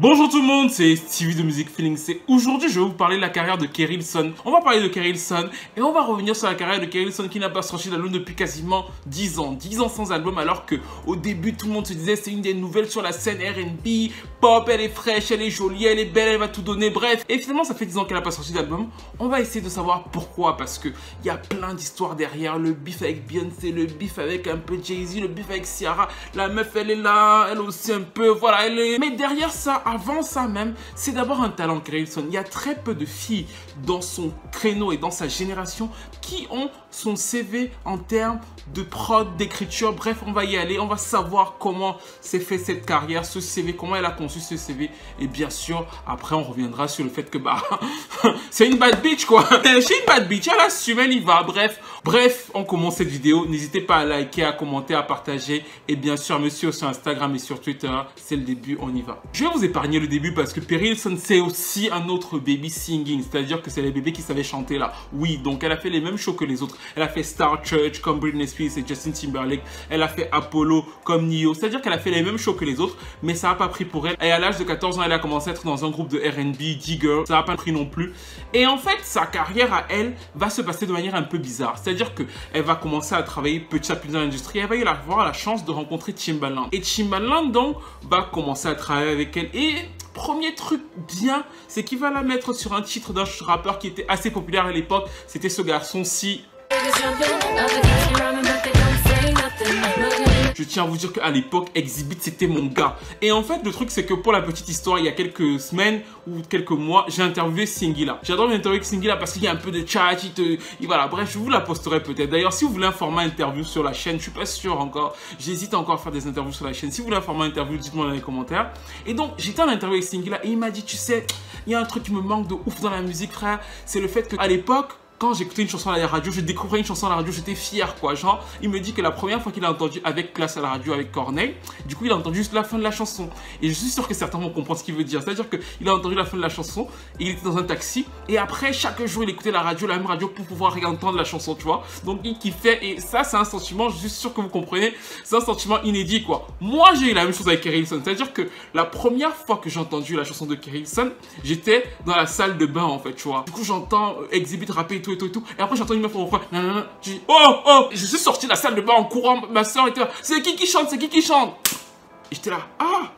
Bonjour tout le monde, c'est Stevie de Music Feelings et aujourd'hui je vais vous parler de la carrière de Keri Hilson. On va parler de Keri Hilson et on va revenir sur la carrière de Keri Hilson qui n'a pas sorti d'album depuis quasiment 10 ans. 10 ans sans album alors que au début tout le monde se disait c'est une des nouvelles sur la scène R&B, pop, elle est fraîche, elle est jolie, elle est belle, elle va tout donner, bref. Et finalement ça fait 10 ans qu'elle n'a pas sorti d'album. On va essayer de savoir pourquoi, parce que il y a plein d'histoires derrière, le beef avec Beyoncé, le beef avec un peu Jay-Z, le beef avec Ciara, la meuf elle est là, elle aussi un peu, voilà, elle est... Mais derrière ça, avant ça même, c'est d'abord un talent, Keri Hilson. Il y a très peu de filles dans son créneau et dans sa génération qui ont son CV en termes de prod, d'écriture. Bref, on va y aller, on va savoir comment s'est fait cette carrière, ce CV, comment elle a conçu ce CV. Et bien sûr, après, on reviendra sur le fait que, bah, c'est une bad bitch, quoi. C'est une bad bitch, elle assume, elle y va. Bref, on commence cette vidéo. N'hésitez pas à liker, à commenter, à partager. Et bien sûr, monsieur, sur Instagram et sur Twitter, c'est le début, on y va. Je vais vous épargner le début parce que Keri Hilson, c'est aussi un autre baby singing. C'est-à-dire que c'est les bébés qui savaient chanter là. Oui, donc elle a fait les mêmes shows que les autres. Elle a fait Star Church comme Britney Spears et Justin Timberlake. Elle a fait Apollo comme Nio. C'est-à-dire qu'elle a fait les mêmes shows que les autres, mais ça n'a pas pris pour elle. Et à l'âge de 14 ans, elle a commencé à être dans un groupe de R&B, D-Girl. Ça n'a pas pris non plus. Et en fait, sa carrière à elle va se passer de manière un peu bizarre. C'est-à-dire qu'elle va commencer à travailler petit à petit dans l'industrie. Elle va avoir la chance de rencontrer Timbaland. Et Timbaland, donc, va commencer à travailler avec elle. Et premier truc bien, c'est qu'il va la mettre sur un titre d'un rappeur qui était assez populaire à l'époque. C'était ce garçon-ci. Je tiens à vous dire qu'à l'époque, Exhibit, c'était mon gars. Et en fait, le truc, c'est que pour la petite histoire, il y a quelques semaines ou quelques mois, j'ai interviewé Singila. J'adore l'interview avec Singila parce qu'il y a un peu de chat, voilà, bref, je vous la posterai peut-être. D'ailleurs, si vous voulez un format interview sur la chaîne, je suis pas sûr encore. J'hésite encore à faire des interviews sur la chaîne. Si vous voulez un format interview, dites-moi dans les commentaires. Et donc, j'étais en interview avec Singila et il m'a dit, tu sais, il y a un truc qui me manque de ouf dans la musique, frère. C'est le fait qu'à l'époque, quand j'écoutais une chanson à la radio, je découvrais une chanson à la radio, j'étais fier, quoi. Genre, il me dit que la première fois qu'il a entendu avec Classe à la radio avec Corneille, du coup, il a entendu juste la fin de la chanson. Et je suis sûr que certains vont comprendre ce qu'il veut dire. C'est-à-dire qu'il a entendu la fin de la chanson, et il était dans un taxi, et après, chaque jour, il écoutait la même radio pour pouvoir réentendre la chanson, tu vois. Donc, il kiffait, et ça, c'est un sentiment, je suis sûr que vous comprenez, c'est un sentiment inédit, quoi. Moi, j'ai eu la même chose avec Keri Hilson. C'est-à-dire que la première fois que j'ai entendu la chanson de Keri Hilson, j'étais dans la salle de bain, en fait, tu vois. Du coup, j'entends Exhibit rapper et tout. Et après, j'entends une meuf au refrain. Je dis, oh, je suis sorti de la salle de bain en courant. Ma soeur était là. C'est qui chante? C'est qui chante? Et j'étais là, ah,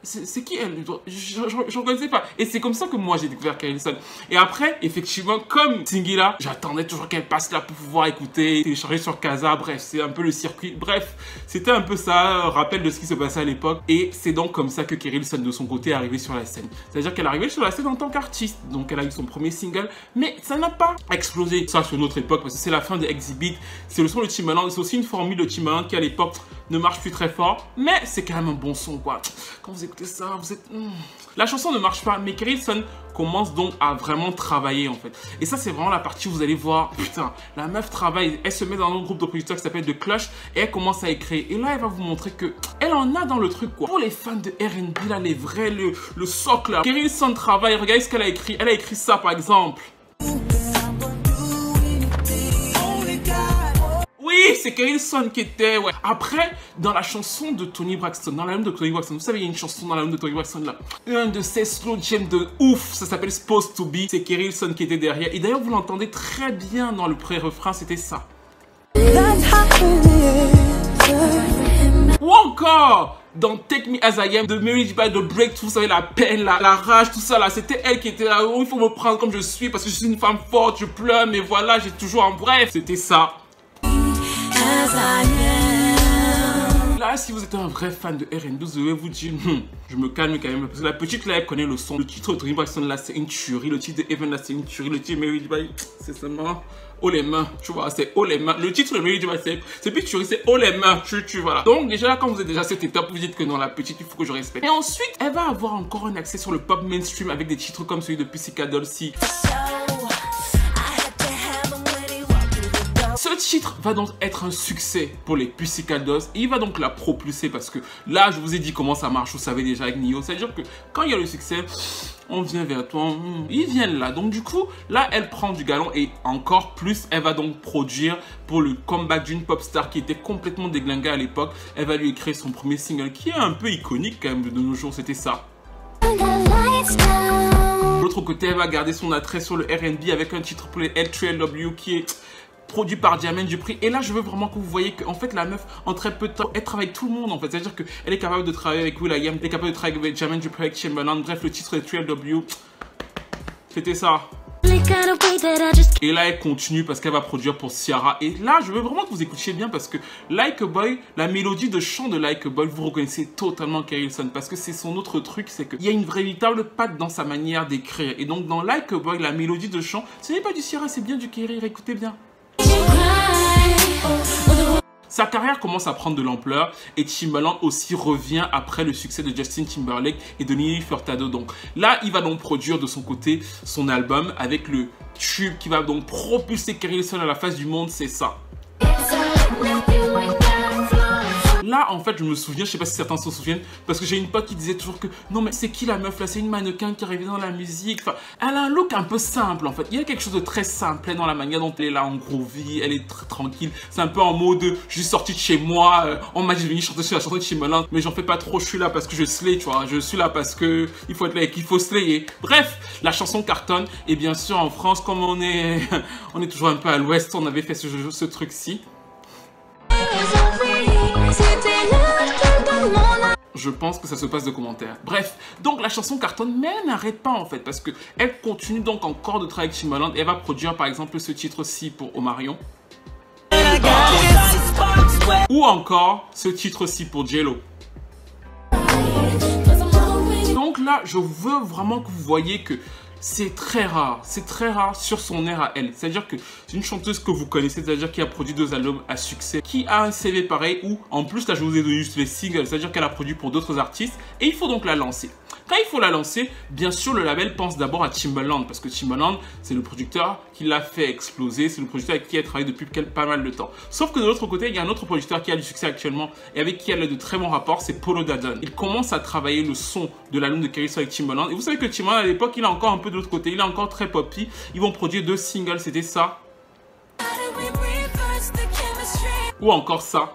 c'est qui elle? Je ne reconnaissais pas. Et c'est comme ça que moi j'ai découvert Keri Hilson. Et après, effectivement, comme Singila, j'attendais toujours qu'elle passe là pour pouvoir écouter, télécharger sur Casa. Bref, c'est un peu le circuit. Bref, c'était un peu ça, rappel de ce qui se passait à l'époque. Et c'est donc comme ça que Keri Hilson, de son côté, est arrivée sur la scène. C'est-à-dire qu'elle est arrivée sur la scène en tant qu'artiste. Donc elle a eu son premier single, mais ça n'a pas explosé. Ça sur notre époque, parce que c'est la fin de Exhibit. C'est le son de Timbaland. C'est aussi une formule de Timbaland qui à l'époque ne marche plus très fort. Mais c'est quand même un bon son, quoi. Quand vous écoutez ça, vous êtes... La chanson ne marche pas, mais Keri Hilson commence donc à vraiment travailler, en fait. Et ça, c'est vraiment la partie où vous allez voir, putain, la meuf travaille, elle se met dans un groupe de producteurs qui s'appelle The Clutch, et elle commence à écrire. Et là, elle va vous montrer que elle en a dans le truc, quoi. Pour les fans de R&B, là, les vrais, le socle, là. Keri Hilson travaille, regardez ce qu'elle a écrit. Elle a écrit ça, par exemple. Oui, c'est Keri Hilson qui était, ouais. Après, dans la chanson de Toni Braxton, dans l'album de Toni Braxton, vous savez, il y a une chanson dans l'album de Toni Braxton là. Un de ses slow jams de ouf, ça s'appelle Supposed to Be. C'est Keri Hilson qui était derrière. Et d'ailleurs, vous l'entendez très bien dans le pré-refrain, c'était ça. Ou encore dans Take Me As I Am de Mary J. Blige, de Breakthrough, vous savez, la peine, la rage, tout ça là, c'était elle qui était là. Oh, il faut me prendre comme je suis parce que je suis une femme forte, je pleure, mais voilà, j'ai toujours un bref. C'était ça. Là, si vous êtes un vrai fan de R&B, vous devez vous dire, je me calme quand même, parce que la petite là, elle connaît le son. Le titre de Toni Braxton là, c'est une tuerie. Le titre de Even là, c'est une tuerie. Le titre de Mary J. Blige, c'est seulement haut les mains, tu vois, c'est haut les mains. Le titre de Mary J. Blige, c'est plus tuerie, c'est haut les mains, tu voilà. Donc déjà là, quand vous êtes déjà à cette étape, vous dites que non, la petite, il faut que je respecte. Et ensuite, elle va avoir encore un accès sur le pop mainstream avec des titres comme celui de Pussycat Dolls. Ce titre va donc être un succès pour les Pussycat Dolls et il va donc la propulser parce que là, je vous ai dit comment ça marche, vous savez déjà avec Nio. C'est-à-dire que quand il y a le succès, on vient vers toi, ils viennent là. Donc du coup, là, elle prend du galon et encore plus, elle va donc produire pour le comeback d'une pop star qui était complètement déglinguée à l'époque. Elle va lui écrire son premier single qui est un peu iconique quand même de nos jours, c'était ça. De l'autre côté, elle va garder son attrait sur le R&B avec un titre pour les L3LW qui est produit par Jermaine Dupri. Et là, je veux vraiment que vous voyez qu'en fait, la meuf, en très peu de temps, elle travaille avec tout le monde, en fait. C'est-à-dire qu'elle est capable de travailler avec will.i.am, elle est capable de travailler avec Jermaine Dupri, avec Timbaland. Bref, le titre de 3LW, c'était ça. Et là, elle continue parce qu'elle va produire pour Ciara. Et là, je veux vraiment que vous écoutiez bien parce que Like a Boy, la mélodie de chant de Like a Boy, vous reconnaissez totalement Keri Hilson parce que c'est son autre truc, c'est qu'il y a une véritable patte dans sa manière d'écrire. Et donc, dans Like a Boy, la mélodie de chant, ce n'est pas du Ciara, c'est bien du Keri. Écoutez bien. Sa carrière commence à prendre de l'ampleur et Timbaland aussi revient après le succès de Justin Timberlake et de Nelly Furtado. Donc là, il va donc produire de son côté son album avec le tube qui va donc propulser Keri Hilson à la face du monde, c'est ça. Là, en fait, je me souviens, je sais pas si certains se souviennent, parce que j'ai une pote qui disait toujours que non, mais c'est qui la meuf là? C'est une mannequin qui arrivait dans la musique. Enfin, elle a un look un peu simple en fait. Il y a quelque chose de très simple dans la manière dont elle est là en groovy, elle est très tranquille. C'est un peu en mode je suis sorti de chez moi, en match, je suis venu chanter sur la chanson de Timbaland, mais j'en fais pas trop, je suis là parce que je slay, tu vois. Je suis là parce que il faut être là et qu'il faut slayer. Bref, la chanson cartonne et bien sûr en France, comme on est toujours un peu à l'ouest, on avait fait ce truc-ci. Je pense que ça se passe de commentaires. Bref, donc la chanson cartonne, mais elle n'arrête pas en fait, parce qu'elle continue donc encore de travailler avec Timbaland et elle va produire par exemple ce titre-ci pour Omarion. Ou encore ce titre-ci pour J-Lo. Donc là, je veux vraiment que vous voyez que c'est très rare sur son air à elle. C'est-à-dire que c'est une chanteuse que vous connaissez, c'est-à-dire qui a produit 2 albums à succès, qui a un CV pareil, où en plus là je vous ai donné juste les singles, c'est-à-dire qu'elle a produit pour d'autres artistes, et il faut donc la lancer. Quand il faut la lancer, bien sûr le label pense d'abord à Timbaland, parce que Timbaland c'est le producteur qui l'a fait exploser, c'est le producteur avec qui elle travaille depuis pas mal de temps. Sauf que de l'autre côté, il y a un autre producteur qui a du succès actuellement, et avec qui elle a de très bons rapports, c'est Polo Dadon. Il commence à travailler le son de l'album de Keri Hilson avec Timbaland, et vous savez que Timbaland à l'époque, il a encore un peu de l'autre côté, il est encore très poppy. Ils vont produire 2 singles, c'était ça. Ou encore ça.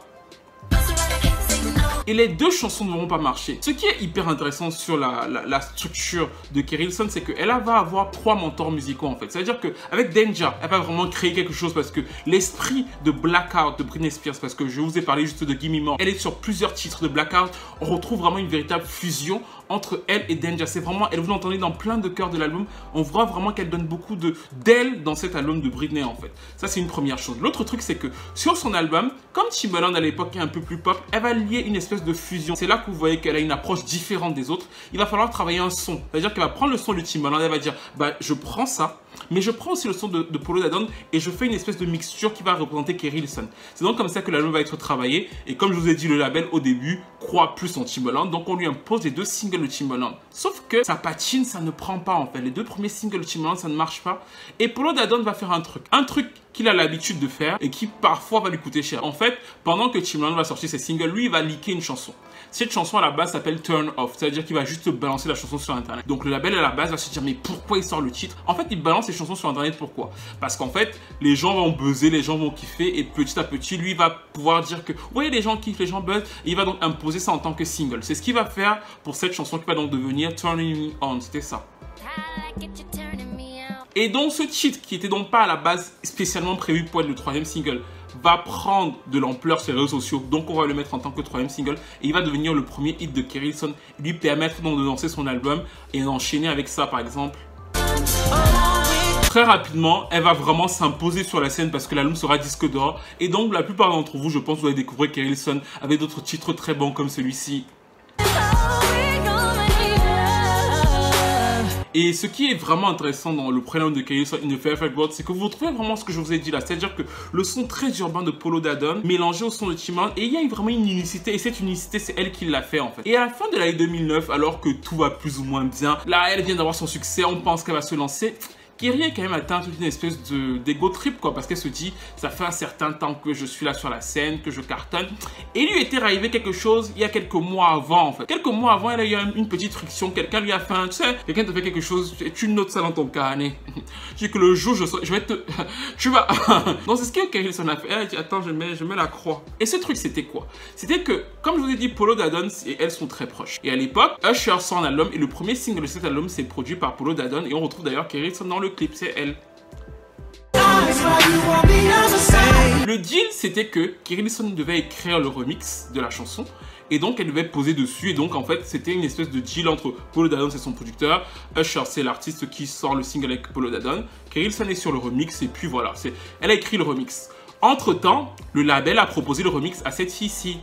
Et les 2 chansons ne vont pas marcher. Ce qui est hyper intéressant sur la structure de Keri Hilson, c'est qu'elle va avoir 3 mentors musicaux en fait. C'est-à-dire qu'avec Danger, elle va vraiment créer quelque chose parce que l'esprit de Blackout de Britney Spears, parce que je vous ai parlé juste de Gimme More, elle est sur plusieurs titres de Blackout. On retrouve vraiment une véritable fusion entre elle et Danger. C'est vraiment, vous l'entendez dans plein de chœurs de l'album, on voit vraiment qu'elle donne beaucoup d'elle dans cet album de Britney en fait. Ça c'est une première chose. L'autre truc c'est que sur son album, comme Timbaland à l'époque est un peu plus pop, elle va lier une espèce de fusion. C'est là que vous voyez qu'elle a une approche différente des autres. Il va falloir travailler un son. C'est-à-dire qu'elle va prendre le son de Timbaland, elle va dire bah je prends ça, mais je prends aussi le son de Polo Dadon et je fais une espèce de mixture qui va représenter Keri Hilson. C'est donc comme ça que l'album va être travaillé. Et comme je vous ai dit, le label au début croit plus en Timbaland, donc on lui impose les 2 singles de Timbaland. Sauf que ça patine, ça ne prend pas en fait. Les 2 premiers singles de Timbaland, ça ne marche pas. Et Polo Dadon va faire un truc qu'il a l'habitude de faire et qui parfois va lui coûter cher. En fait, pendant que Timbaland va sortir ses singles, lui il va leaker une chanson. Cette chanson à la base s'appelle Turn Off, c'est-à-dire qu'il va juste balancer la chanson sur internet. Donc le label à la base va se dire mais pourquoi il sort le titre? En fait il balance les chansons sur internet, pourquoi? Parce qu'en fait les gens vont buzzer, les gens vont kiffer et petit à petit lui va pouvoir dire que vous voyez les gens kiffent, les gens buzzent et il va donc imposer ça en tant que single. C'est ce qu'il va faire pour cette chanson qui va donc devenir Turning Me On, c'était ça. Et donc ce titre qui était donc pas à la base spécialement prévu pour être le 3e single va prendre de l'ampleur sur les réseaux sociaux, donc on va le mettre en tant que 3e single et il va devenir le premier hit de Keri Hilson, lui permettre donc de lancer son album et d'enchaîner avec ça par exemple. Très rapidement, elle va vraiment s'imposer sur la scène parce que l'album sera disque d'or et donc la plupart d'entre vous, je pense, vous allez découvrir Keri Hilson avec d'autres titres très bons comme celui-ci. Et ce qui est vraiment intéressant dans le prénom de Keri Hilson, In a Perfect World, c'est que vous retrouvez vraiment ce que je vous ai dit là. C'est-à-dire que le son très urbain de Polo Dadon mélangé au son de Timbaland, et il y a vraiment une unicité, et cette unicité, c'est elle qui l'a fait en fait. Et à la fin de l'année 2009, alors que tout va plus ou moins bien, là, elle vient d'avoir son succès, on pense qu'elle va se lancer. Kyrie est quand même atteinte d'une espèce d'ego trip, quoi, parce qu'elle se dit, ça fait un certain temps que je suis là sur la scène, que je cartonne. Et lui était arrivé quelque chose il y a quelques mois avant, en fait. Quelques mois avant, elle a eu une petite friction, quelqu'un lui a fait tu sais, quelqu'un te fait quelque chose, tu notes ça dans ton carnet. Je dis que le jour, je vais te... tu vas... Donc c'est ce que Kyrie Hilson a fait. Elle a dit, attends, je mets la croix. Et ce truc, c'était quoi? C'était que, comme je vous ai dit, Polo Dadon et elle sont très proches. Et à l'époque, Usher sort un album, et le premier single de cet album, c'est produit par Polo Dadon, et on retrouve d'ailleurs Kyrie Hilson dans le clip, c'est elle. Le deal, c'était que Kyrie Hilson devait écrire le remix de la chanson, et donc elle devait poser dessus, et donc en fait c'était une espèce de deal entre Polo Dadon, c'est son producteur, Usher c'est l'artiste qui sort le single avec Polo Dadon, Kyrie Hilson est sur le remix, et puis voilà, elle a écrit le remix. Entre temps, le label a proposé le remix à cette fille-ci.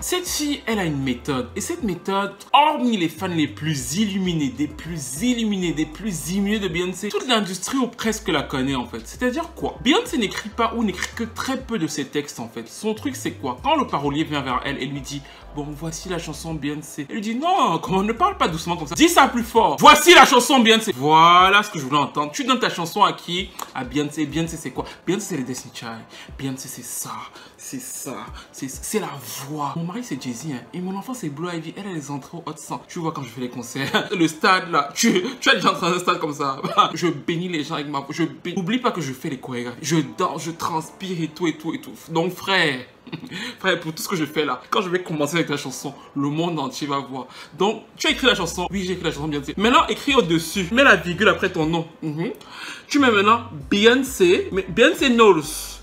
Cette fille, elle a une méthode. Et cette méthode, hormis les fans les plus illuminés, des plus illuminés de Beyoncé, toute l'industrie ou presque la connaît en fait. C'est-à-dire quoi? Beyoncé n'écrit pas ou n'écrit que très peu de ses textes en fait. Son truc c'est quoi? Quand le parolier vient vers elle et lui dit bon, voici la chanson Beyoncé. Elle lui dit non, comment, ne parle pas doucement comme ça. Dis ça plus fort. Voici la chanson Beyoncé. Voilà ce que je voulais entendre. Tu donnes ta chanson à qui? À Beyoncé. Beyoncé c'est quoi? Beyoncé c'est les Destiny Child. Beyoncé c'est ça. C'est ça. C'est la voix. Mon mari c'est Jay-Z hein, et mon enfant c'est Blue Ivy. Elle a les entrées au hot 100. Tu vois quand je fais les concerts. Le stade là. Tu as déjà entré dans un stade comme ça. Je bénis les gens avec ma voix. N'oublie pas que je fais les chorégraphies. Je danse, je transpire et tout. Donc frère. Frère, pour tout ce que je fais là, quand je vais commencer avec la chanson, le monde entier va voir. Donc, tu as écrit la chanson. Oui, j'ai écrit la chanson Beyoncé. Maintenant, écris au-dessus. Mets la virgule après ton nom. Tu mets maintenant Beyoncé. Mais Beyoncé knows.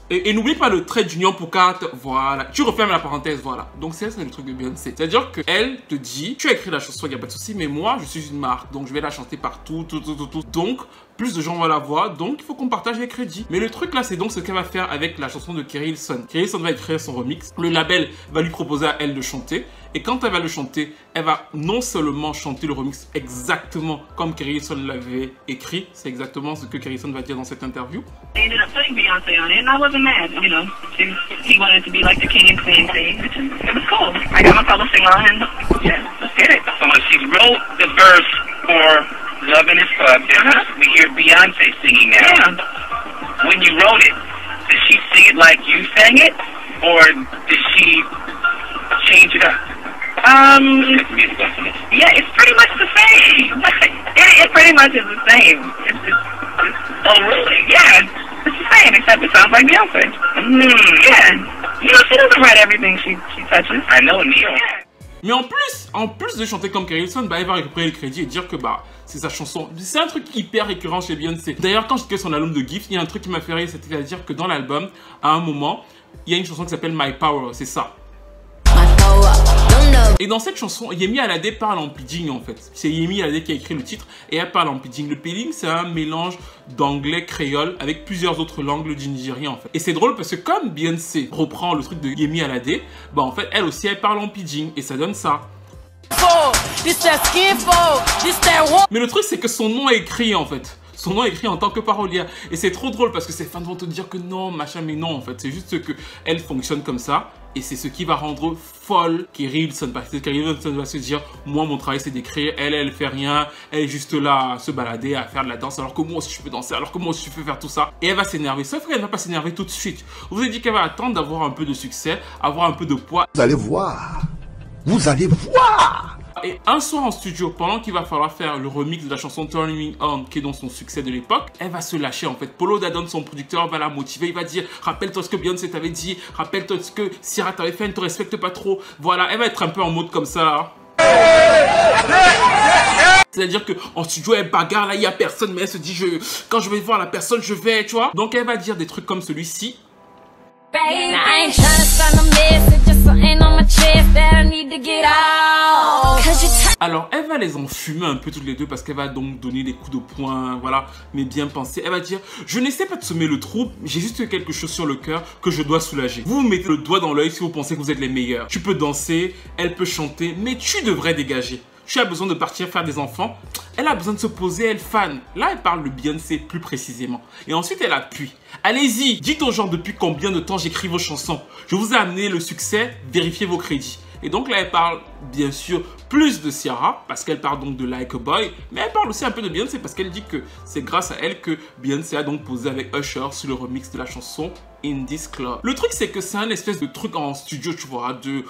Et n'oublie pas le trait d'union pour carte. Voilà. Tu refermes la parenthèse. Voilà. Donc, c'est le truc de Beyoncé. C'est-à-dire qu'elle te dit, tu as écrit la chanson, il n'y a pas de souci. Mais moi, je suis une marque. Donc, je vais la chanter partout. Donc, plus de gens vont la voir, donc il faut qu'on partage les crédits. Mais le truc là, c'est donc ce qu'elle va faire avec la chanson de Kyrie Hilson. Kyrie Hilson va écrire son remix, le label va lui proposer à elle de chanter, et quand elle va le chanter, elle va non seulement chanter le remix exactement comme Kyrie Hilson l'avait écrit, c'est exactement ce que Kyrie Hilson va dire dans cette interview. They ended up putting Beyonce on it, and I wasn't mad, you know. He wanted it to be like the king and queen thing. It was cool. I got my publishing on, and yeah, let's get it. So when she wrote the verse for Loving Is Fucked, we hear Beyonce singing now. Yeah. When you wrote it, did she sing it like you sang it, or did she change it up? Yeah, it's pretty much the same. It pretty much is the same. Oh, really? Yeah, it's the same, except it sounds like Beyonce. Yeah. You know, she doesn't write everything she touches. I know, Neil. Yeah. Mais en plus de chanter comme Kyrie Hilson, elle va récupérer le crédit et dire que c'est sa chanson. C'est un truc hyper récurrent chez Beyoncé. D'ailleurs, quand j'écoutais son album de Gift, il y a un truc qui m'a fait rire, c'est-à-dire que dans l'album, à un moment, il y a une chanson qui s'appelle My Power, c'est ça. Et dans cette chanson, Yemi Alade parle en pidgin en fait. C'est Yemi Alade qui a écrit le titre et elle parle en pidgin. Le pidgin, c'est un mélange d'anglais créole avec plusieurs autres langues du nigérien en fait. Et c'est drôle parce que comme Beyoncé reprend le truc de Yemi Alade, en fait, elle aussi, elle parle en pidgin et ça donne ça. Mais le truc, c'est que son nom est écrit en fait. Son nom est écrit en tant que parolière. Et c'est trop drôle parce que ses fans vont te dire que non, machin, mais non en fait. C'est juste que elle fonctionne comme ça. Et c'est ce qui va rendre folle Kyrie Hilson. Parce que Kyrie Hilson va se dire, moi mon travail c'est d'écrire, elle fait rien, elle est juste là à se balader, à faire de la danse, alors que moi aussi je peux danser, alors que moi aussi je peux faire tout ça. Et elle va s'énerver, sauf qu'elle ne va pas s'énerver tout de suite. Vous avez dit qu'elle va attendre d'avoir un peu de succès, avoir un peu de poids. Vous allez voir, vous allez voir. Et un soir en studio, pendant qu'il va falloir faire le remix de la chanson Turning Me On, qui est dans son succès de l'époque, elle va se lâcher en fait. Polo Dadon, son producteur, va la motiver. Il va dire, rappelle-toi ce que Beyoncé t'avait dit, rappelle-toi ce que Ciara t'avait fait, elle ne te respecte pas trop. Voilà, elle va être un peu en mode comme ça. C'est-à-dire qu'en studio, elle bagarre, là, il n'y a personne, mais elle se dit, quand je vais voir la personne, je vais, tu vois. Donc elle va dire des trucs comme celui-ci. Alors, elle va les enfumer un peu toutes les deux parce qu'elle va donc donner des coups de poing, voilà, mais bien pensé. Elle va dire, je n'essaie pas de semer le trouble, j'ai juste quelque chose sur le cœur que je dois soulager. Vous mettez le doigt dans l'œil si vous pensez que vous êtes les meilleurs. Tu peux danser, elle peut chanter, mais tu devrais dégager. Tu as besoin de partir faire des enfants. Elle a besoin de se poser, elle fan. Là, elle parle de Beyoncé plus précisément. Et ensuite, elle appuie. Allez-y, dites aux gens depuis combien de temps j'écris vos chansons. Je vous ai amené le succès, vérifiez vos crédits. Et donc là, elle parle bien sûr plus de Ciara, parce qu'elle parle donc de Like a Boy, mais elle parle aussi un peu de Beyoncé, parce qu'elle dit que c'est grâce à elle que Beyoncé a donc posé avec Usher sur le remix de la chanson In This Club. Le truc, c'est que c'est un espèce de truc en studio, tu vois, tu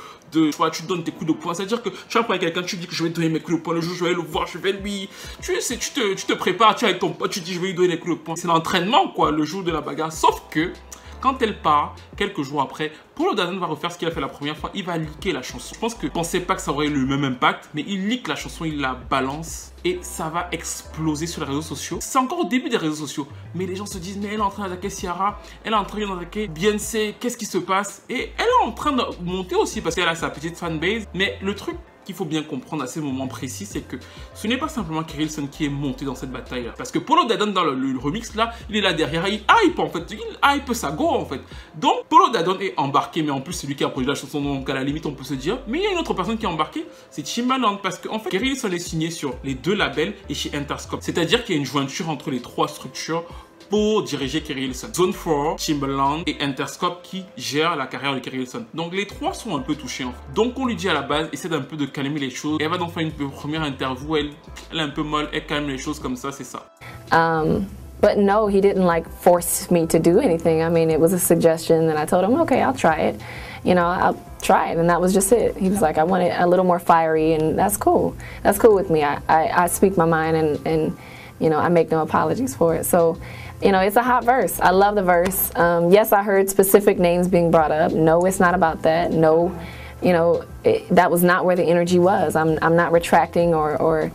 vois, tu donnes tes coups de poing. C'est-à-dire que tu vas prendre quelqu'un, tu dis que je vais te donner mes coups de poing, le jour je vais le voir, je vais lui... Tu te prépares, tu es avec ton pote, tu dis je vais lui donner des coups de poing. C'est l'entraînement, quoi, le jour de la bagarre. Sauf que, quand elle part, quelques jours après, Polo Dadon va refaire ce qu'il a fait la première fois, il va leaker la chanson. Je pense que je pensais pas que ça aurait eu le même impact, mais il leak la chanson, il la balance et ça va exploser sur les réseaux sociaux. C'est encore au début des réseaux sociaux, mais les gens se disent mais elle est en train d'attaquer Ciara, elle est en train d'attaquer Beyoncé, qu'est-ce qui se passe? Et elle est en train de monter aussi parce qu'elle a sa petite fanbase, mais le truc qu'il faut bien comprendre à ces moments précis, c'est que ce n'est pas simplement Keri Hilson qui est monté dans cette bataille là. Parce que Polo Dadon dans le remix là, il est là derrière, il hype en fait, il hype sa go en fait. Donc Polo Dadon est embarqué, mais en plus c'est lui qui a produit la chanson, donc à la limite on peut se dire, mais il y a une autre personne qui est embarquée, c'est Timbaland. Parce qu'en fait Keri Hilson est signé sur les deux labels et chez Interscope. C'est-à-dire qu'il y a une jointure entre les trois structures pour diriger Keri Hilson. Zone 4, Timbaland et Interscope qui gèrent la carrière de Keri Hilson. Donc les trois sont un peu touchés en fait. Donc on lui dit à la base, essaie d'un peu de calmer les choses. Et elle va donc faire une première interview, elle est un peu molle, elle calme les choses comme ça, c'est ça. But no, he didn't like force me to do anything. I mean, it was a suggestion and I told him, okay, I'll try it. You know, I'll try it, and that was just it. He was like, I want it a little more fiery, and that's cool. That's cool with me. I speak my mind and you know, I make no apologies for it. So, you know, it's a hot verse. I love the verse. Yes, I heard specific names being brought up. No, it's not about that. No, you know, that was not where the energy was. I'm not retracting or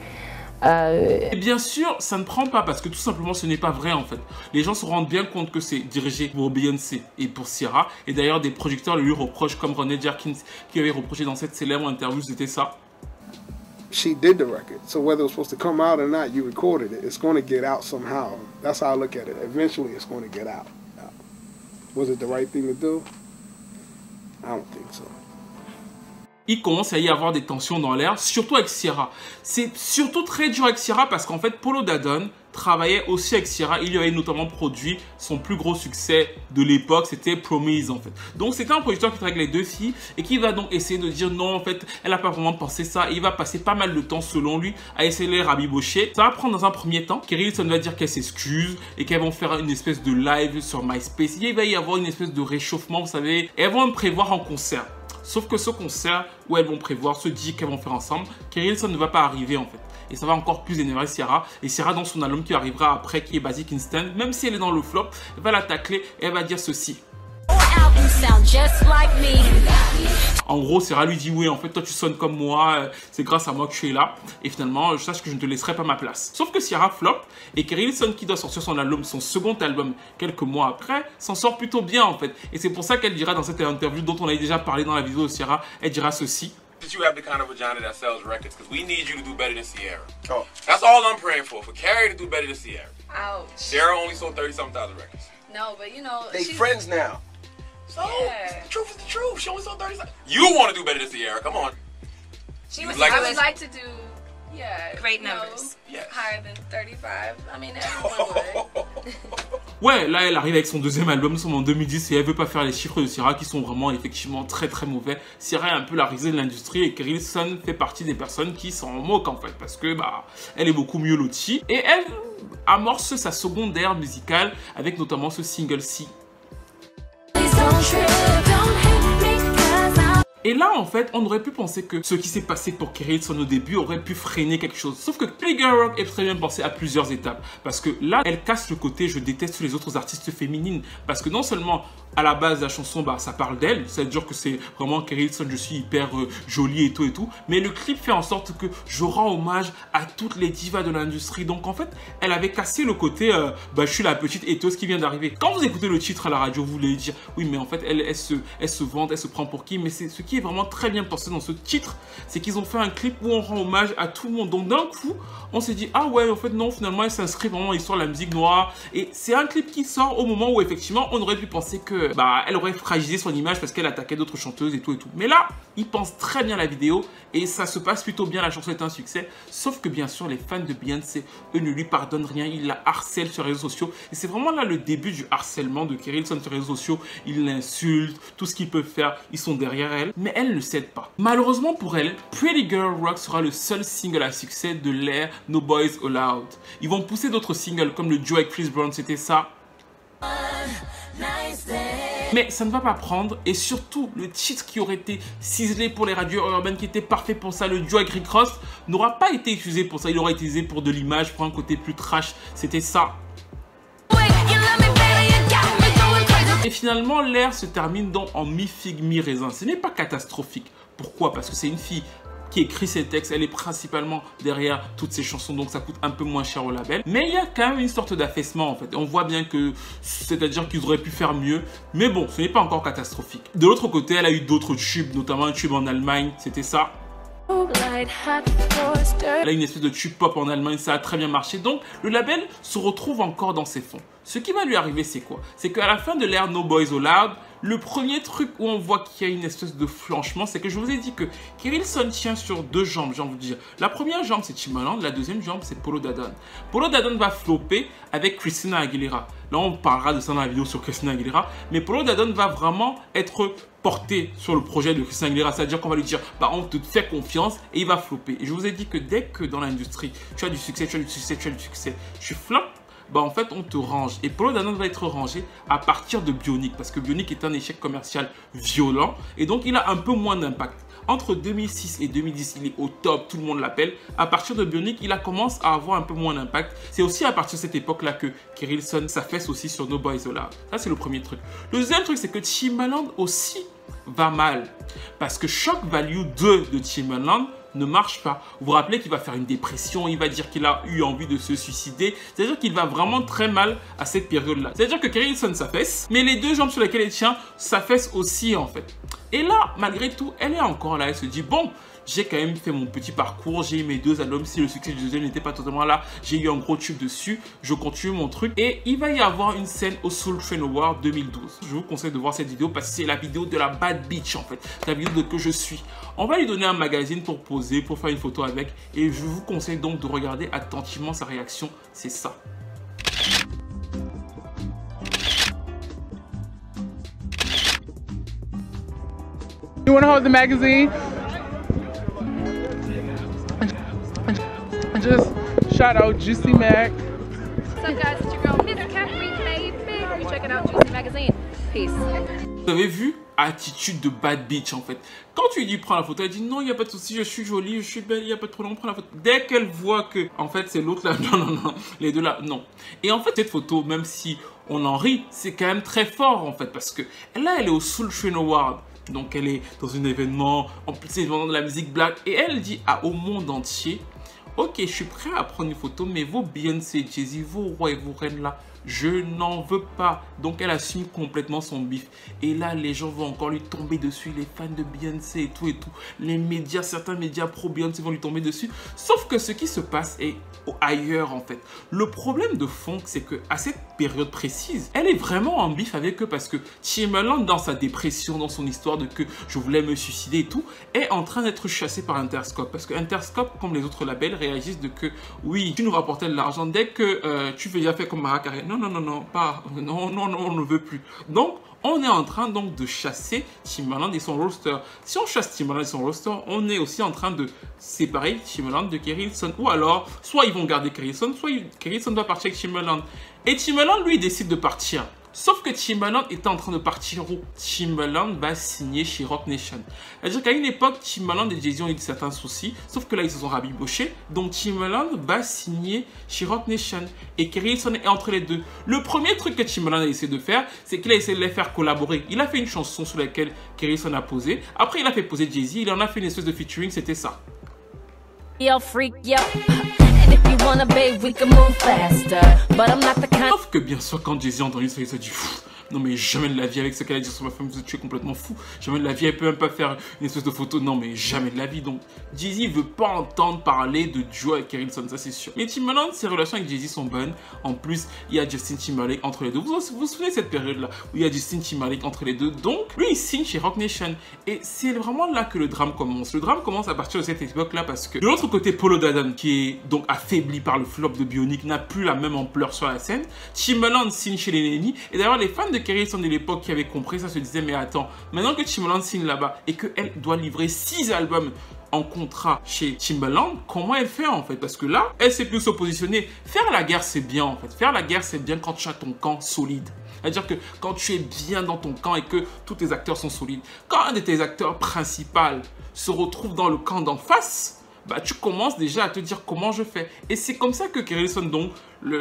Et bien sûr, ça ne prend pas parce que tout simplement ce n'est pas vrai en fait. Les gens se rendent bien compte que c'est dirigé pour Beyoncé et pour Ciara. Et d'ailleurs, des producteurs lui reprochent, comme René Jerkins qui avait reproché dans cette célèbre interview, c'était ça. She did the record, so whether it's supposed to come out or not, you recorded it. It's going to get out somehow. That's how I look at it. Eventually, it's going to get out. Was it the right thing to do? I don't think so. Il commence à y avoir des tensions dans l'air, surtout avec Ciara. C'est surtout très dur avec Ciara parce qu'en fait, Polo Dadon travaillait aussi avec Ciara. Il lui avait notamment produit son plus gros succès de l'époque, c'était Promise en fait. Donc c'était un producteur qui travaille avec les deux filles et qui va donc essayer de dire non en fait, elle n'a pas vraiment pensé ça. Il va passer pas mal de temps selon lui à essayer de les rabibocher. Ça va prendre dans un premier temps. Keri Hilson va dire qu'elle s'excuse et qu'elles vont faire une espèce de live sur MySpace. Il va y avoir une espèce de réchauffement, vous savez, et elles vont me prévoir en concert. Sauf que ce concert où elles vont prévoir, ce dit qu'elles vont faire ensemble, Keri Hilson ne va pas arriver en fait. Et ça va encore plus énerver Ciara. Et Ciara dans son album qui arrivera après, qui est Basic Instinct, même si elle est dans le flop, elle va la tacler et elle va dire ceci. En gros, Ciara lui dit oui, en fait, toi tu sonnes comme moi, c'est grâce à moi que tu es là. Et finalement, je sache que je ne te laisserai pas ma place. Sauf que Ciara flop et Keri Hilson, qui doit sortir son album, son second album, quelques mois après, s'en sort plutôt bien en fait. Et c'est pour ça qu'elle dira dans cette interview dont on avait déjà parlé dans la vidéo de Ciara, elle dira ceci. That you have the kind of vagina that sells records, because we need you to do better than Ciara. Oh. That's all I'm praying for Carrie to do better than Ciara. Ouch. Ciara only sold 30-something thousand records. No, but you know, They friends now. So, the truth is the truth. She only sold 30-something. You want to do better than Ciara, come on. She was, like I would like to do, yeah, great numbers. Yes. Higher than 35. I mean, everyone would. Ouais, là elle arrive avec son deuxième album, nous sommes en 2010 et elle veut pas faire les chiffres de Ciara qui sont vraiment effectivement très très mauvais. Ciara est un peu la risée de l'industrie et Keri Hilson fait partie des personnes qui s'en moquent en fait parce que bah elle est beaucoup mieux lotie et elle amorce sa seconde ère musicale avec notamment ce single-ci. Et là, en fait, on aurait pu penser que ce qui s'est passé pour Keri Hilson au début aurait pu freiner quelque chose. Sauf que Playgirl Rock est très bien pensé à plusieurs étapes. Parce que là, elle casse le côté « je déteste les autres artistes féminines ». Parce que non seulement, à la base, la chanson, bah, ça parle d'elle. C'est-à-dire que c'est vraiment Keri Hilson, je suis hyper jolie et tout. Mais le clip fait en sorte que je rends hommage à toutes les divas de l'industrie. Donc, en fait, elle avait cassé le côté bah, je suis la petite éteuse qui vient d'arriver ». Quand vous écoutez le titre à la radio, vous voulez dire « oui, mais en fait, elle se vante, elle se prend pour qui ?» Mais c'est ce qui est vraiment très bien pensé dans ce titre, c'est qu'ils ont fait un clip où on rend hommage à tout le monde. Donc d'un coup, on s'est dit, ah ouais, en fait non, finalement, elle s'inscrit vraiment dans l'histoire de la musique noire. Et c'est un clip qui sort au moment où effectivement, on aurait pu penser que bah elle aurait fragilisé son image parce qu'elle attaquait d'autres chanteuses et tout. Mais là, ils pensent très bien la vidéo et ça se passe plutôt bien, la chanson est un succès. Sauf que bien sûr, les fans de Beyoncé, eux, ne lui pardonnent rien, ils la harcèlent sur les réseaux sociaux. Et c'est vraiment là le début du harcèlement de Keri Hilson sur les réseaux sociaux. Ils l'insultent, tout ce qu'ils peuvent faire, ils sont derrière elle. Mais elle ne cède pas. Malheureusement pour elle, Pretty Girl Rock sera le seul single à succès de l'ère No Boys Allowed. Ils vont pousser d'autres singles comme le duo avec Chris Brown, c'était ça. Mais ça ne va pas prendre, et surtout le titre qui aurait été ciselé pour les radios urbaines, qui était parfait pour ça, le duo avec Rick Ross, n'aura pas été utilisé pour ça. Il aura été utilisé pour de l'image, pour un côté plus trash, c'était ça. Et finalement, l'ère se termine donc en mi-figue, mi-raisin. Ce n'est pas catastrophique. Pourquoi? Parce que c'est une fille qui écrit ses textes, elle est principalement derrière toutes ces chansons, donc ça coûte un peu moins cher au label. Mais il y a quand même une sorte d'affaissement en fait. On voit bien que, c'est-à-dire qu'ils auraient pu faire mieux, mais bon, ce n'est pas encore catastrophique. De l'autre côté, elle a eu d'autres tubes, notamment un tube en Allemagne, c'était ça. Elle a une espèce de tube pop en Allemagne, ça a très bien marché, donc le label se retrouve encore dans ses fonds. Ce qui va lui arriver, c'est quoi? C'est qu'à la fin de l'ère No Boys Allowed, le premier truc où on voit qu'il y a une espèce de flanchement, c'est que je vous ai dit que Keri Hilson tient sur deux jambes, j'ai envie de dire. La première jambe, c'est Timbaland, la deuxième jambe, c'est Polo Dadon. Polo Dadon va flopper avec Christina Aguilera. Là, on parlera de ça dans la vidéo sur Christina Aguilera, mais Polo Dadon va vraiment être porté sur le projet de Christina Aguilera, c'est-à-dire qu'on va lui dire, bah on te fait confiance, et il va flopper. Et je vous ai dit que dès que dans l'industrie, tu as du succès, tu flappes, bah en fait on te range. Et Polo Dadon va être rangé à partir de Bionic, parce que Bionic est un échec commercial violent, et donc il a un peu moins d'impact. Entre 2006 et 2010, il est au top, tout le monde l'appelle. À partir de Bionic, il commence à avoir un peu moins d'impact. C'est aussi à partir de cette époque-là que Keri Hilson s'affaisse aussi sur No Boys Allowed. Ça, c'est le premier truc. Le deuxième truc, c'est que Timbaland aussi va mal. Parce que Shock Value 2 de Timbaland ne marche pas. Vous vous rappelez qu'il va faire une dépression, il va dire qu'il a eu envie de se suicider. C'est-à-dire qu'il va vraiment très mal à cette période-là. C'est-à-dire que Keri Hilson s'affaisse, mais les deux jambes sur lesquelles elle tient s'affaissent aussi en fait. Et là, malgré tout, elle est encore là. Elle se dit, bon, j'ai quand même fait mon petit parcours, j'ai eu mes deux albums. Si le succès du deuxième n'était pas totalement là, j'ai eu un gros tube dessus. Je continue mon truc. Et il va y avoir une scène au Soul Train Award 2012. Je vous conseille de voir cette vidéo parce que c'est la vidéo de la bad bitch en fait. La vidéo de que je suis. On va lui donner un magazine pour poser, pour faire une photo avec. Et je vous conseille donc de regarder attentivement sa réaction. C'est ça. You want to hold the magazine? And just shout out Juicy Mac. What's up guys, it's your girl Miss Capri, baby. You're checking out Juicy Magazine. Peace. Vous avez vu? Attitude de bad bitch en fait. Quand tu lui dis prends la photo, elle dit non, il n'y a pas de souci, je suis jolie, je suis belle, il n'y a pas de problème, prends la photo. Dès qu'elle voit que en fait c'est l'autre là, non, les deux là, non. Et en fait cette photo, même si on en rit, c'est quand même très fort en fait parce que là elle est au Soul Train Award. Donc elle est dans un événement, en plus c'est de la musique black, et elle dit au monde entier, ok, je suis prêt à prendre une photo, mais vos Beyoncé, Jay-Z, vos rois et vos reines là, je n'en veux pas. Donc elle assume complètement son bif. Et là, les gens vont encore lui tomber dessus, les fans de Beyoncé et tout. Les médias, certains médias pro-Beyoncé vont lui tomber dessus. Sauf que ce qui se passe est ailleurs en fait. Le problème de fond, c'est que à cette période précise, elle est vraiment en bif avec eux parce que Timbaland, dans sa dépression, dans son histoire de que je voulais me suicider et tout, est en train d'être chassé par Interscope. Parce que Interscope, comme les autres labels, réagissent de que oui, tu nous rapportais de l'argent dès que tu fais déjà fait comme Mariah Carey. Non, on ne veut plus. Donc, on est en train donc de chasser Timbaland et son roster. Si on chasse Timbaland et son roster, on est aussi en train de séparer Timbaland de Keri Hilson. Ou alors, soit ils vont garder Keri Hilson, soit Keri Hilson doit partir avec Timbaland. Et Timbaland, lui, décide de partir. Sauf que Timbaland était en train de partir où Timbaland va signer chez Roc Nation. C'est-à-dire qu'à une époque, Timbaland et Jay-Z ont eu certains soucis, sauf que là, ils se sont rabibochés. Donc Timbaland va signer chez Roc Nation. Et Keri Hilson est entre les deux. Le premier truc que Timbaland a essayé de faire, c'est qu'il a essayé de les faire collaborer. Il a fait une chanson sur laquelle Keri Hilson a posé. Après, il a fait poser Jay-Z. Il en a fait une espèce de featuring, c'était ça. Yo, freak, yo. Sauf que bien sûr, quand Jay-Z a entendu ça, il s'est dit Non mais jamais de la vie avec ce qu'elle a dit sur ma femme, tu es complètement fou. Jamais de la vie, elle peut même pas faire une espèce de photo. Non mais jamais de la vie. Donc Jay-Z veut pas entendre parler de duo avec Kerry Hilson, ça c'est sûr. Mais Timbaland, ses relations avec Jay-Z sont bonnes. En plus, il y a Justin Timberlake entre les deux. Vous vous souvenez de cette période-là où il y a Justin Timberlake entre les deux. Donc lui, il signe chez Roc Nation. Et c'est vraiment là que le drame commence. Le drame commence à partir de cette époque-là parce que de l'autre côté, Polo Dadan, qui est donc affaibli par le flop de Bionic, n'a plus la même ampleur sur la scène. Timbaland signe chez les Nenny. Et d'ailleurs, les fans de Kerry Hilson de l'époque qui avaient compris ça se disaient, mais attends, maintenant que Timbaland signe là-bas et qu'elle doit livrer 6 albums en contrat chez Timbaland, comment elle fait en fait? Parce que là, elle sait plus se positionner. Faire la guerre, c'est bien en fait. Faire la guerre, c'est bien quand tu as ton camp solide. C'est-à-dire que quand tu es bien dans ton camp et que tous tes acteurs sont solides. Quand un de tes acteurs principaux se retrouve dans le camp d'en face, bah, tu commences déjà à te dire comment je fais. Et c'est comme ça que Kerry Hilson donc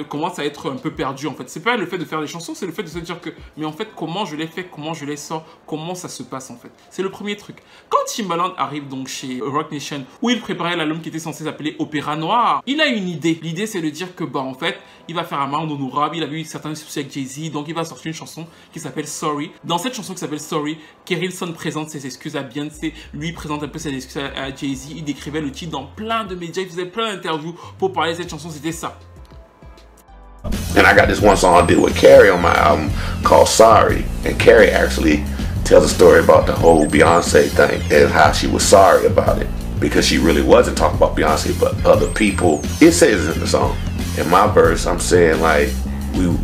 commence à être un peu perdu en fait. C'est pas le fait de faire des chansons, c'est le fait de se dire que mais en fait comment je les fais, comment je les sors, comment ça se passe en fait. C'est le premier truc. Quand Timbaland arrive donc chez Roc Nation où il préparait l'album qui était censé s'appeler Opéra Noir, il a une idée. L'idée c'est de dire que bah en fait il va faire un monde honorable, il avait eu certains soucis avec Jay-Z, donc il va sortir une chanson qui s'appelle Sorry. Dans cette chanson qui s'appelle Sorry, Kerry Hilson présente ses excuses à Beyoncé, lui présente un peu ses excuses à Jay-Z, il décrivait le titre dans plein de médias, il faisait plein d'interviews pour parler de cette chanson, c'était ça. And I got this one song I did with Carrie on my album called Sorry. And Carrie actually tells a story about the whole Beyonce thing and how she was sorry about it. Because she really wasn't talking about Beyonce, but other people. It says in the song. In my verse, I'm saying like,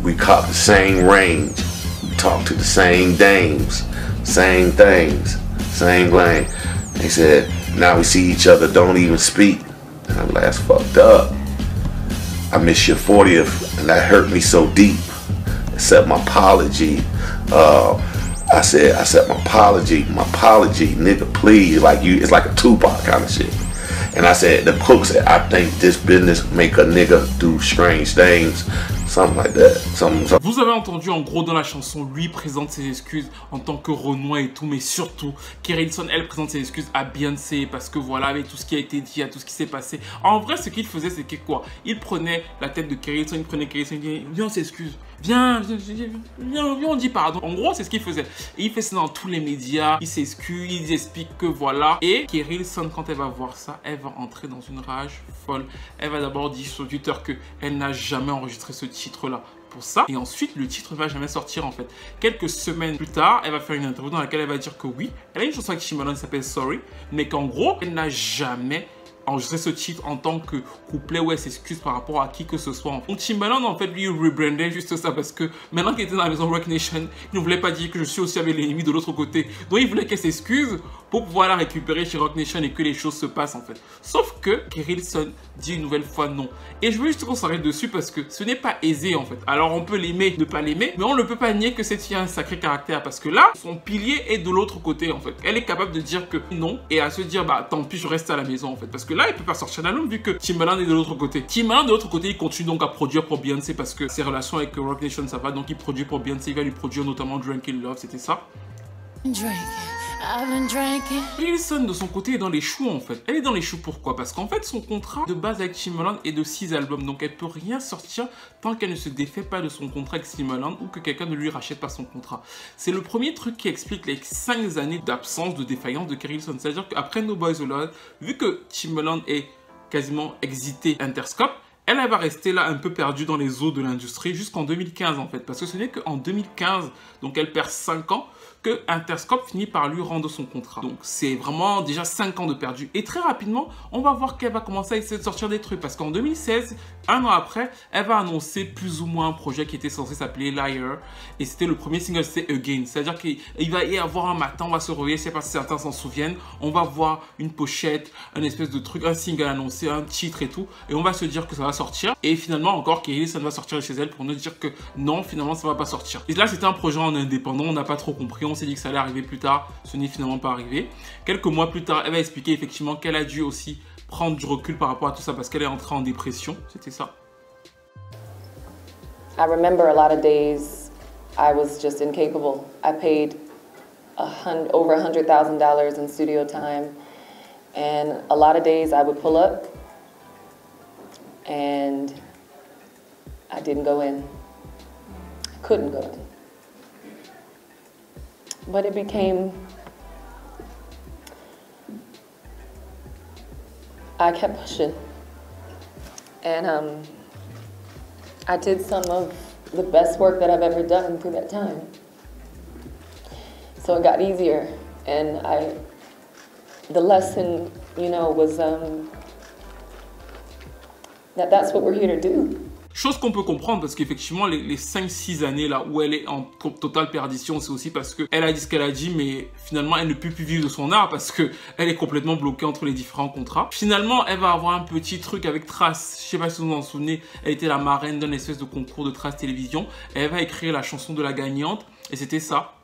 we caught the same range. We talked to the same dames. Same things. Same lane. He said, now we see each other, don't even speak. And I'm like, that's fucked up. I missed your 40th, and that hurt me so deep. Accept my apology. I said my apology, nigga, please. Like you, it's like a Tupac kind of shit. And I said, the hook said, I think this business make a nigga do strange things. Something like that. Something. Vous avez entendu en gros dans la chanson, lui présente ses excuses en tant que Renoir et tout, mais surtout, Kerry Hilson, elle présente ses excuses à Beyoncé parce que voilà, avec tout ce qui a été dit, à tout ce qui s'est passé. En vrai, ce qu'il faisait, c'est que quoi? Il prenait la tête de Kerry Hilson, il prenait Kerry Hilson, il disait, viens, on s'excuse. Viens, on dit pardon. En gros, c'est ce qu'il faisait. Et il fait ça dans tous les médias, il s'excuse, il explique que voilà. Et Kerry Hilson, quand elle va voir ça, elle va entrer dans une rage folle. Elle va d'abord dire sur Twitter qu'elle n'a jamais enregistré ce titre-là pour ça. Et ensuite, le titre ne va jamais sortir en fait. Quelques semaines plus tard, elle va faire une interview dans laquelle elle va dire que oui, elle a une chanson avec Timbaland qui s'appelle Sorry, mais qu'en gros, elle n'a jamais enregistrer ce titre en tant que couplet où elle s'excuse par rapport à qui que ce soit. Donc Timbaland en fait lui rebrandait juste ça parce que maintenant qu'il était dans la maison Roc Nation, il ne voulait pas dire que je suis aussi avec l'ennemi de l'autre côté. Donc il voulait qu'elle s'excuse pour pouvoir la récupérer chez Roc Nation et que les choses se passent en fait. Sauf que Kerry Hilson dit une nouvelle fois non. Et je veux juste qu'on s'arrête dessus parce que ce n'est pas aisé en fait. Alors on peut l'aimer, ne pas l'aimer, mais on ne peut pas nier que c'est un sacré caractère parce que là, son pilier est de l'autre côté en fait. Elle est capable de dire que non et à se dire bah tant pis je reste à la maison en fait. Parce que là, il peut pas sortir d'album vu que Timbaland est de l'autre côté. Timbaland de l'autre côté, il continue donc à produire pour Beyoncé parce que ses relations avec Roc Nation ça va. Donc il produit pour Beyoncé, il va lui produire notamment Drunk in Love, c'était ça. Kerry Hilson de son côté est dans les choux en fait. Elle est dans les choux pourquoi? Parce qu'en fait son contrat de base avec Timbaland est de 6 albums. Donc elle peut rien sortir tant qu'elle ne se défait pas de son contrat avec Timbaland ou que quelqu'un ne lui rachète pas son contrat. C'est le premier truc qui explique les 5 années d'absence, de défaillance de Kerry Hilson. C'est-à-dire qu'après No Boys Allowed, vu que Timbaland est quasiment exité Interscope, elle va rester là un peu perdue dans les eaux de l'industrie jusqu'en 2015 en fait. Parce que ce n'est qu'en 2015, donc elle perd 5 ans, que Interscope finit par lui rendre son contrat. Donc c'est vraiment déjà 5 ans de perdu. Et très rapidement, on va voir qu'elle va commencer à essayer de sortir des trucs. Parce qu'en 2016, un an après, elle va annoncer plus ou moins un projet qui était censé s'appeler Liar. Et c'était le premier single, c'est Again. C'est-à-dire qu'il va y avoir un matin, on va se réveiller, je sais pas si certains s'en souviennent. On va voir une pochette, un espèce de truc, un single annoncé, un titre et tout. Et on va se dire que ça va sortir. Et finalement, encore, Kerry Hilson va sortir chez elle pour nous dire que non, finalement, ça va pas sortir. Et là, c'était un projet en indépendant, on n'a pas trop compris. On s'est dit que ça allait arriver plus tard, ce n'est finalement pas arrivé. Quelques mois plus tard, elle va expliquer effectivement qu'elle a dû aussi prendre du recul par rapport à tout ça parce qu'elle est entrée en dépression, c'était ça. I remember a lot of days I was just incapable. I paid over $100,000 in studio time, and a lot of days I would pull up and I didn't go in. I couldn't go in. but it became, I kept pushing. And I did some of the best work that I've ever done through that time. So it got easier, and the lesson, you know, was that's what we're here to do. Chose qu'on peut comprendre parce qu'effectivement les 5-6 années là où elle est en totale perdition, c'est aussi parce qu'elle a dit ce qu'elle a dit, mais finalement elle ne peut plus vivre de son art parce qu'elle est complètement bloquée entre les différents contrats. Finalement elle va avoir un petit truc avec Trace, je sais pas si vous vous en souvenez, elle était la marraine d'un espèce de concours de Trace Télévision, et elle va écrire la chanson de la gagnante et c'était ça.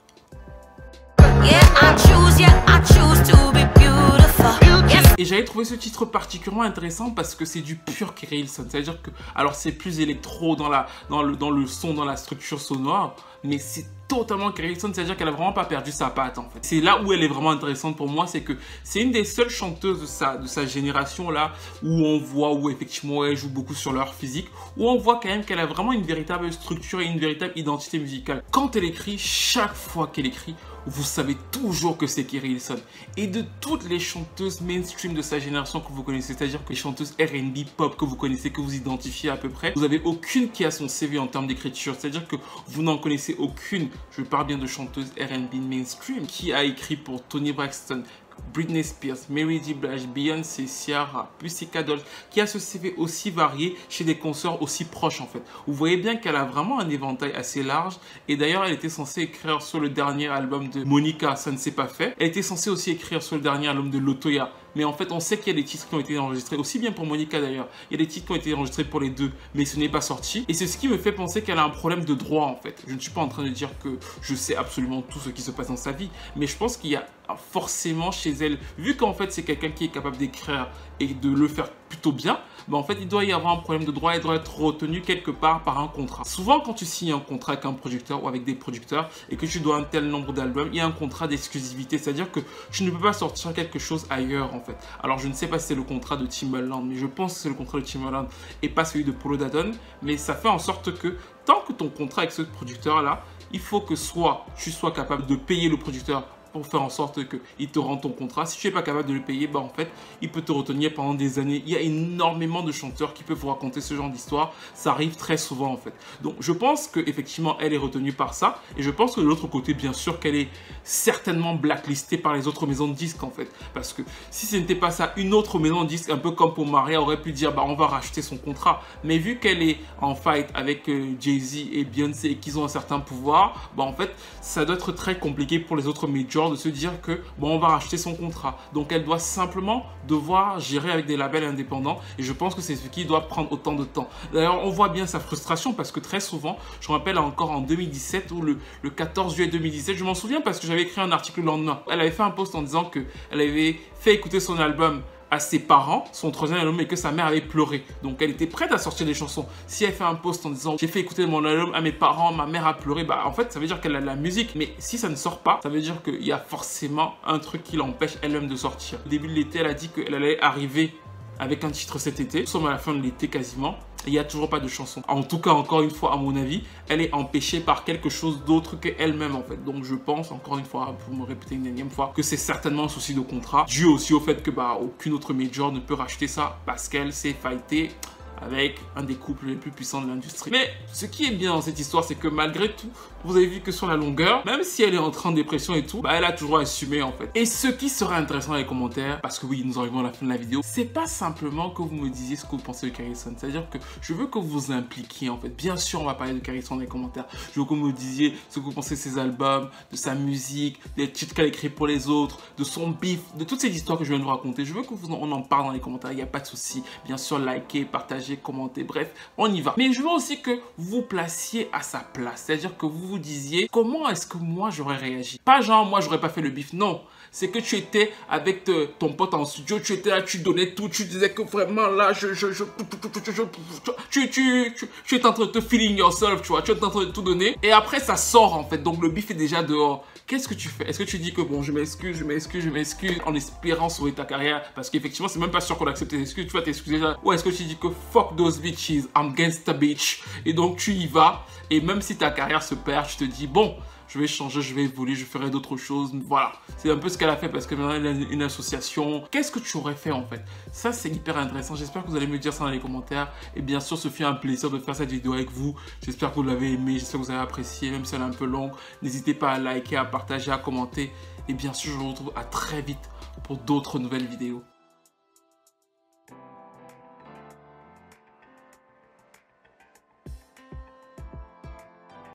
Et j'avais trouvé ce titre particulièrement intéressant parce que c'est du pur Keri Hilson. C'est-à-dire que, alors c'est plus électro dans le son, dans la structure sonore, mais c'est totalement Keri Hilson, c'est-à-dire qu'elle a vraiment pas perdu sa patte en fait. C'est là où elle est vraiment intéressante pour moi, c'est que c'est une des seules chanteuses de sa génération là où on voit, où effectivement elle joue beaucoup sur leur physique, où on voit quand même qu'elle a vraiment une véritable structure et une véritable identité musicale. Quand elle écrit, chaque fois qu'elle écrit, vous savez toujours que c'est Keri Hilson. Et de toutes les chanteuses mainstream de sa génération que vous connaissez, c'est-à-dire que les chanteuses R&B pop que vous connaissez, que vous identifiez à peu près, vous n'avez aucune qui a son CV en termes d'écriture. C'est-à-dire que vous n'en connaissez aucune, je parle bien de chanteuses R&B mainstream, qui a écrit pour Toni Braxton, Britney Spears, Mary J. Blige, Beyoncé, Ciara, Pussycat Dolls, qui a ce CV aussi varié chez des consoeurs aussi proches en fait. Vous voyez bien qu'elle a vraiment un éventail assez large, et d'ailleurs elle était censée écrire sur le dernier album de Monica, ça ne s'est pas fait. Elle était censée aussi écrire sur le dernier album de Lotoya, mais en fait on sait qu'il y a des titres qui ont été enregistrés, aussi bien pour Monica d'ailleurs, il y a des titres qui ont été enregistrés pour les deux, mais ce n'est pas sorti, et c'est ce qui me fait penser qu'elle a un problème de droit en fait. Je ne suis pas en train de dire que je sais absolument tout ce qui se passe dans sa vie, mais je pense qu'il y a forcément chez elle, vu qu'en fait c'est quelqu'un qui est capable d'écrire et de le faire plutôt bien, bah en fait il doit y avoir un problème de droit, il doit être retenu quelque part par un contrat. Souvent quand tu signes un contrat avec un producteur ou avec des producteurs et que tu dois un tel nombre d'albums, il y a un contrat d'exclusivité, c'est-à-dire que tu ne peux pas sortir quelque chose ailleurs en fait. Alors je ne sais pas si c'est le contrat de Timbaland, mais je pense que c'est le contrat de Timbaland et pas celui de Polo Dadon, mais ça fait en sorte que tant que ton contrat avec ce producteur là, il faut que soit tu sois capable de payer le producteur pour faire en sorte qu'il te rende ton contrat. Si tu n'es pas capable de le payer, bah en fait, il peut te retenir pendant des années. Il y a énormément de chanteurs qui peuvent vous raconter ce genre d'histoire. Ça arrive très souvent en fait. Donc je pense qu'effectivement, elle est retenue par ça. Et je pense que de l'autre côté, bien sûr qu'elle est certainement blacklistée par les autres maisons de disques en fait. Parce que si ce n'était pas ça, une autre maison de disques, un peu comme pour Maria, aurait pu dire bah on va racheter son contrat. Mais vu qu'elle est en fight avec Jay-Z et Beyoncé et qu'ils ont un certain pouvoir, bah en fait, ça doit être très compliqué pour les autres majors de se dire que bon on va racheter son contrat, donc elle doit simplement devoir gérer avec des labels indépendants, et je pense que c'est ce qui doit prendre autant de temps. D'ailleurs on voit bien sa frustration parce que très souvent, je me rappelle encore en 2017 ou le 14 juillet 2017, je m'en souviens parce que j'avais écrit un article le lendemain, elle avait fait un post en disant que elle avait fait écouter son album à ses parents, son troisième album, et que sa mère avait pleuré. Donc elle était prête à sortir des chansons. Si elle fait un post en disant j'ai fait écouter mon album à mes parents, ma mère a pleuré, bah en fait ça veut dire qu'elle a de la musique. Mais si ça ne sort pas, ça veut dire qu'il y a forcément un truc qui l'empêche elle-même de sortir. Au début de l'été, elle a dit qu'elle allait arriver avec un titre cet été. Nous sommes à la fin de l'été quasiment. Il n'y a toujours pas de chanson. En tout cas, encore une fois, à mon avis, elle est empêchée par quelque chose d'autre qu'elle-même, en fait. Donc, je pense, encore une fois, pour me répéter une énième fois, que c'est certainement un souci de contrat, dû aussi au fait que, bah, aucune autre major ne peut racheter ça parce qu'elle s'est fightée avec un des couples les plus puissants de l'industrie. Mais ce qui est bien dans cette histoire, c'est que malgré tout, vous avez vu que sur la longueur, même si elle est entrée en dépression et tout, bah elle a toujours assumé en fait. Et ce qui serait intéressant dans les commentaires, parce que oui, nous arrivons à la fin de la vidéo, c'est pas simplement que vous me disiez ce que vous pensez de Keri Hilson. C'est-à-dire que je veux que vous vous impliquiez en fait. Bien sûr, on va parler de Keri Hilson dans les commentaires. Je veux que vous me disiez ce que vous pensez de ses albums, de sa musique, des titres qu'elle écrit pour les autres, de son beef, de toutes ces histoires que je viens de vous raconter. Je veux que on en parle dans les commentaires, il n'y a pas de souci. Bien sûr, likez, partagez, commentez, bref, on y va. Mais je veux aussi que vous placiez à sa place. C'est-à-dire que vous vous disiez comment est-ce que moi j'aurais réagi. Pas genre moi j'aurais pas fait le bif, non. C'est que tu étais avec ton pote en studio, tu étais là, tu donnais tout, tu disais que vraiment là, tu es en train de te feeling yourself, tu vois, tu es en train de tout donner. Et après ça sort en fait, donc le bif est déjà dehors. Qu'est-ce que tu fais? Est-ce que tu dis que bon, je m'excuse en espérant sauver ta carrière? Parce qu'effectivement, c'est même pas sûr qu'on accepte tes excuses, tu vas t'excuser là. Ou est-ce que tu dis que fuck those bitches, I'm against the bitch? Et donc tu y vas, et même si ta carrière se perd, tu te dis bon, je vais changer, je vais évoluer, je ferai d'autres choses. Voilà, c'est un peu ce qu'elle a fait parce que maintenant elle a une association. Qu'est-ce que tu aurais fait en fait? Ça c'est hyper intéressant, j'espère que vous allez me dire ça dans les commentaires. Et bien sûr, ce fut un plaisir de faire cette vidéo avec vous. J'espère que vous l'avez aimé, j'espère que vous avez apprécié, même si elle est un peu longue. N'hésitez pas à liker, à partager, à commenter. Et bien sûr, je vous retrouve à très vite pour d'autres nouvelles vidéos.